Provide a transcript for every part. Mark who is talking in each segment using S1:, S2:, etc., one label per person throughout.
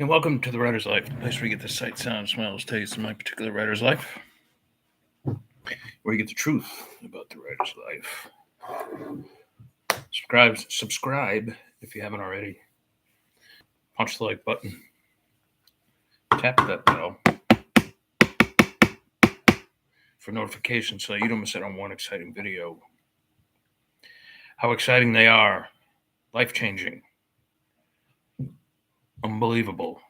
S1: And welcome to the writer's life, the place where you get the sight, sound, smells, taste of my particular writer's life, where you get the truth about the writer's life. Subscribe if you haven't already. Punch the like button. Tap that bell for notifications so you don't miss out on one exciting video. How exciting they are. Life-changing. Unbelievable.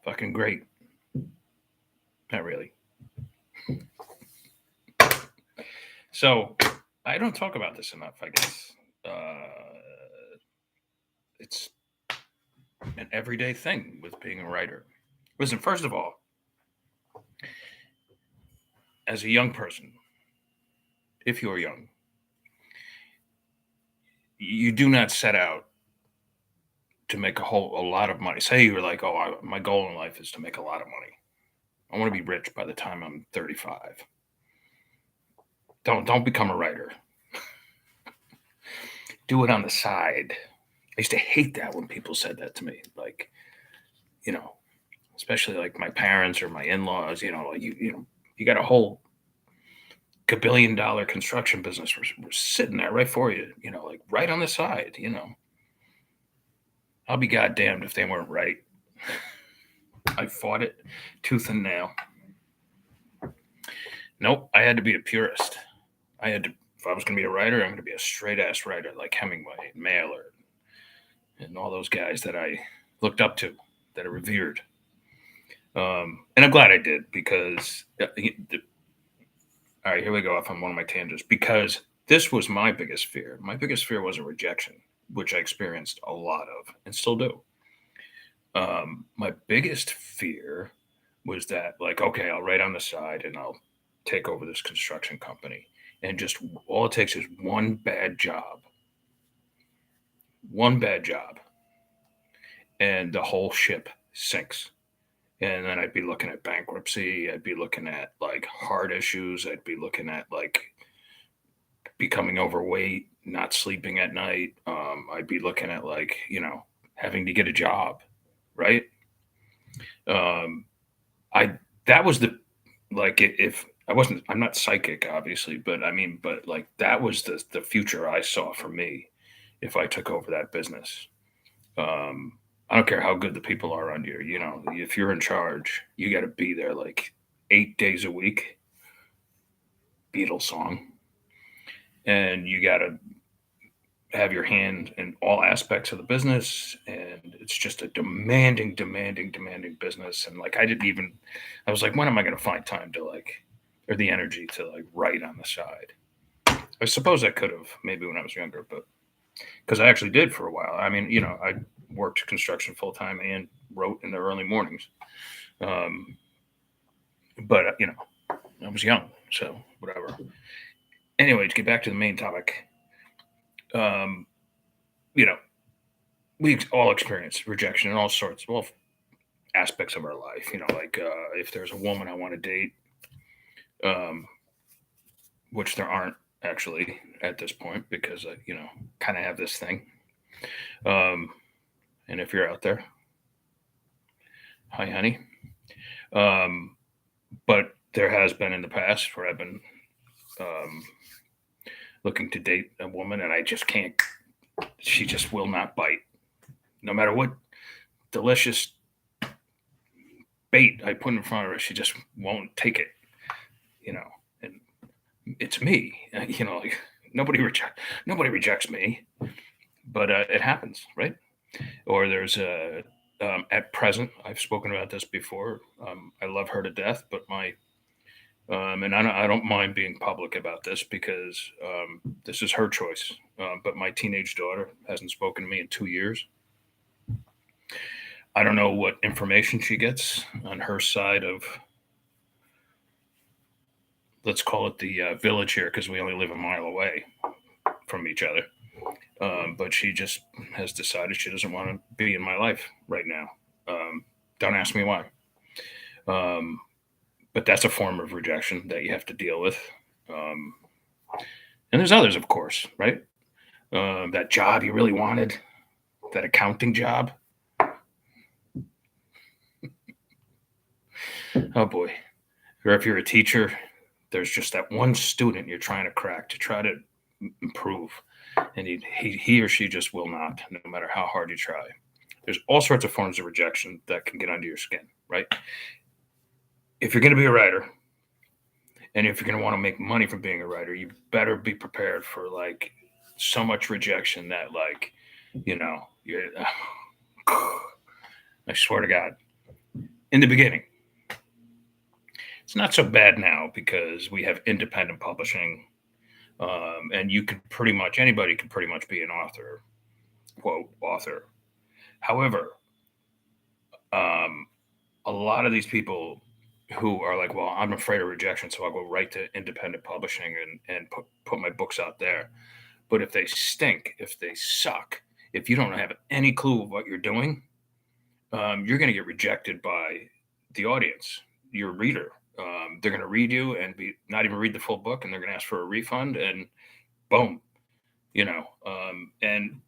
S1: Fucking great. Not really. So, I don't talk about this enough, I guess. It's an everyday thing with being a writer. Listen, first of all, as a young person, if you're young, you do not set out to make a lot of money. Say you were like, my goal in life is to make a lot of money. I want to be rich by the time I'm 35. Don't become a writer. Do it on the side. I used to hate that when people said that to me. Like, especially like my parents or my in-laws, you got a whole $1 billion construction business. We're sitting there right for you, like right on the side, I'll be goddamned if they weren't right. I fought it tooth and nail. Nope, I had to be a purist. If I was going to be a writer, I'm going to be a straight ass writer like Hemingway, Mailer, and all those guys that I looked up to, that are revered. And I'm glad I did because, all right, here we go off on one of my tangents, because this was my biggest fear. My biggest fear was a rejection, which I experienced a lot of and still do. My biggest fear was that, like, okay, I'll write on the side and I'll take over this construction company. And just all it takes is one bad job. And the whole ship sinks. And then I'd be looking at bankruptcy. I'd be looking at like heart issues. I'd be looking at like becoming overweight, not sleeping at night. I'd be looking at like, having to get a job, right? That was if I'm not psychic, obviously, but like that was the future I saw for me if I took over that business. I don't care how good the people are under you. If you're in charge, you got to be there like 8 days a week. Beatles song. And you got to have your hand in all aspects of the business. And it's just a demanding business. And like, I was like, when am I going to find time to or the energy to like write on the side? I suppose I could have maybe when I was younger, but because I actually did for a while. I worked construction full time and wrote in the early mornings. But I was young, so whatever. Anyway, to get back to the main topic, we all experience rejection in all aspects of our life. If there's a woman I want to date, which there aren't actually at this point because I, kind of have this thing. And if you're out there, hi, honey. But there has been in the past where I've been looking to date a woman and I just can't. She just will not bite. No matter what delicious bait I put in front of her, she just won't take it. And it's me. Like nobody rejects me, but it happens, right? Or there's at present, I've spoken about this before. I love her to death, but and I don't mind being public about this because this is her choice. But my teenage daughter hasn't spoken to me in 2 years. I don't know what information she gets on her side of, let's call it the village here, because we only live a mile away from each other. But she just has decided she doesn't want to be in my life right now. Don't ask me why. But that's a form of rejection that you have to deal with. And there's others, of course, right? That job you really wanted, that accounting job, Oh boy. Or if you're a teacher, there's just that one student you're trying to crack to try to improve, and he or she just will not, no matter how hard you try. There's all sorts of forms of rejection that can get under your skin, right? If you're going to be a writer, and if you're going to want to make money from being a writer, you better be prepared for like so much rejection that like, you're, I swear to God, in the beginning. It's not so bad now because we have independent publishing, and you could pretty much anybody could pretty much be an author, quote author. However, um, a lot of these people who are like, well, I'm afraid of rejection, so I'll go right to independent publishing and put my books out there. But if they stink, if they suck, if you don't have any clue of what you're doing, you're going to get rejected by the audience, your reader. They're going to read you and not even read the full book, and they're going to ask for a refund, and boom, and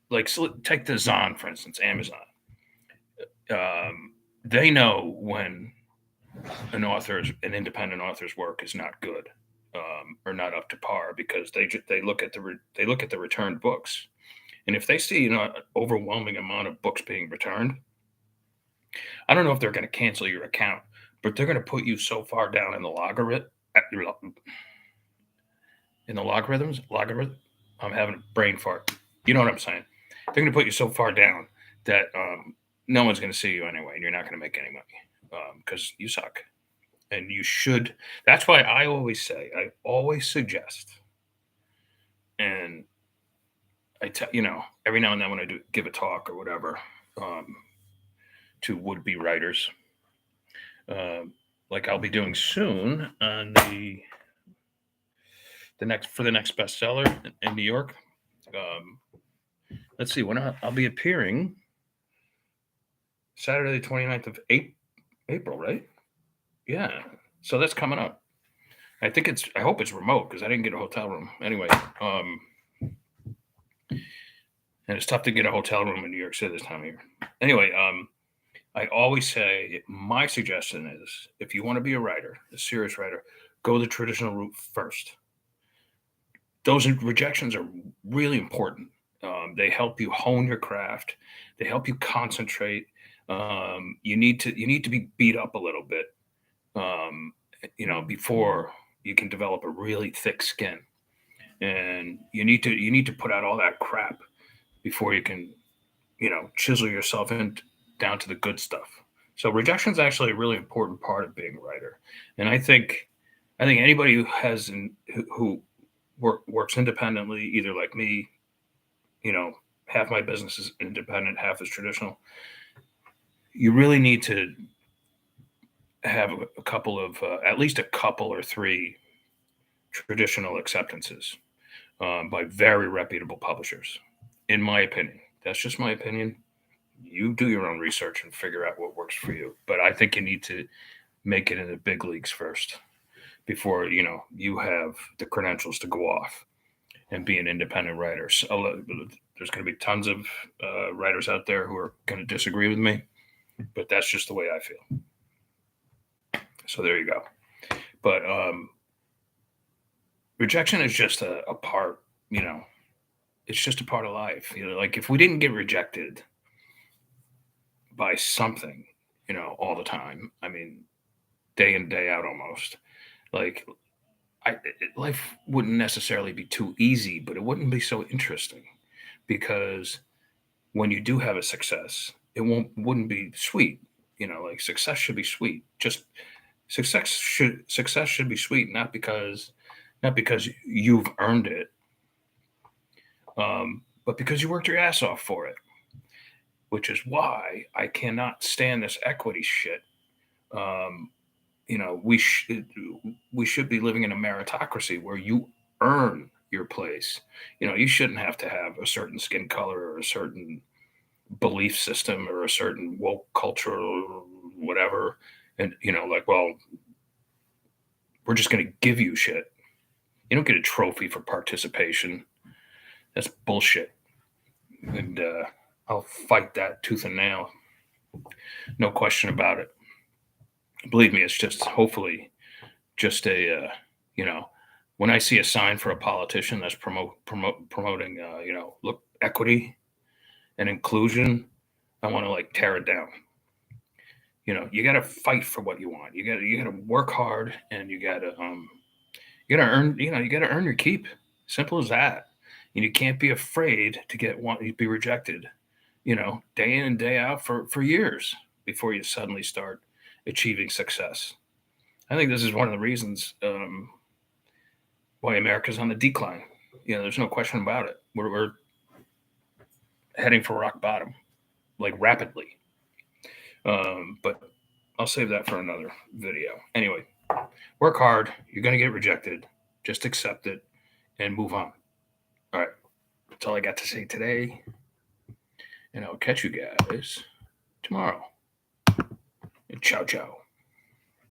S1: like, so take the Zon, for instance, Amazon. They know when an independent author's work is not good, or not up to par, because they look at the returned books, and if they see an overwhelming amount of books being returned, I don't know if they're going to cancel your account, but they're going to put you so far down in the logarithms. I'm having a brain fart. You know what I'm saying? They're going to put you so far down that no one's going to see you anyway, and you're not going to make any money because you suck. And you should. That's why I always suggest, and every now and then when I do give a talk or whatever, to would-be writers, like I'll be doing soon on the next bestseller in New York. Let's see when I'll be appearing. Saturday, the 29th of April, right? Yeah. So that's coming up. I hope it's remote because I didn't get a hotel room. Anyway, and it's tough to get a hotel room in New York City this time of year. Anyway, I always say my suggestion is if you want to be a writer, a serious writer, go the traditional route first. Those rejections are really important. They help you hone your craft. They help you concentrate. You need to be beat up a little bit, before you can develop a really thick skin. And you need to put out all that crap before you can, chisel yourself in down to the good stuff. So rejection is actually a really important part of being a writer. And I think anybody who works independently, either like me, half my business is independent, half is traditional. You really need to have a couple of at least a couple or three traditional acceptances by very reputable publishers, in my opinion. That's just my opinion. You do your own research and figure out what works for you. But I think you need to make it in the big leagues first before you have the credentials to go off and be an independent writer. So there's going to be tons of writers out there who are going to disagree with me, but that's just the way I feel. So there you go. But rejection is just a part, it's just a part of life. Like if we didn't get rejected by something, all the time, I mean, day in, day out almost, like life wouldn't necessarily be too easy, but it wouldn't be so interesting because when you do have a success, it wouldn't be sweet. Like success should be sweet. Just success should be sweet, not because you've earned it, but because you worked your ass off for it. Which is why I cannot stand this equity shit. We should be living in a meritocracy where you earn your place. You shouldn't have to have a certain skin color or a certain belief system or a certain woke culture or whatever. And, like, well, we're just going to give you shit. You don't get a trophy for participation. That's bullshit. And I'll fight that tooth and nail. No question about it. Believe me, it's just hopefully just you know, when I see a sign for a politician that's promoting, look, equity and inclusion, I want to like tear it down. You got to fight for what you want. You got to work hard, and you got to earn. You got to earn your keep. Simple as that. And you can't be afraid to be rejected. Day in and day out for years before you suddenly start achieving success. I think this is one of the reasons why America's on the decline. There's no question about it. We're heading for rock bottom, like rapidly. But I'll save that for another video. Anyway, work hard. You're going to get rejected. Just accept it and move on. All right. That's all I got to say today. And I'll catch you guys tomorrow. Ciao, ciao.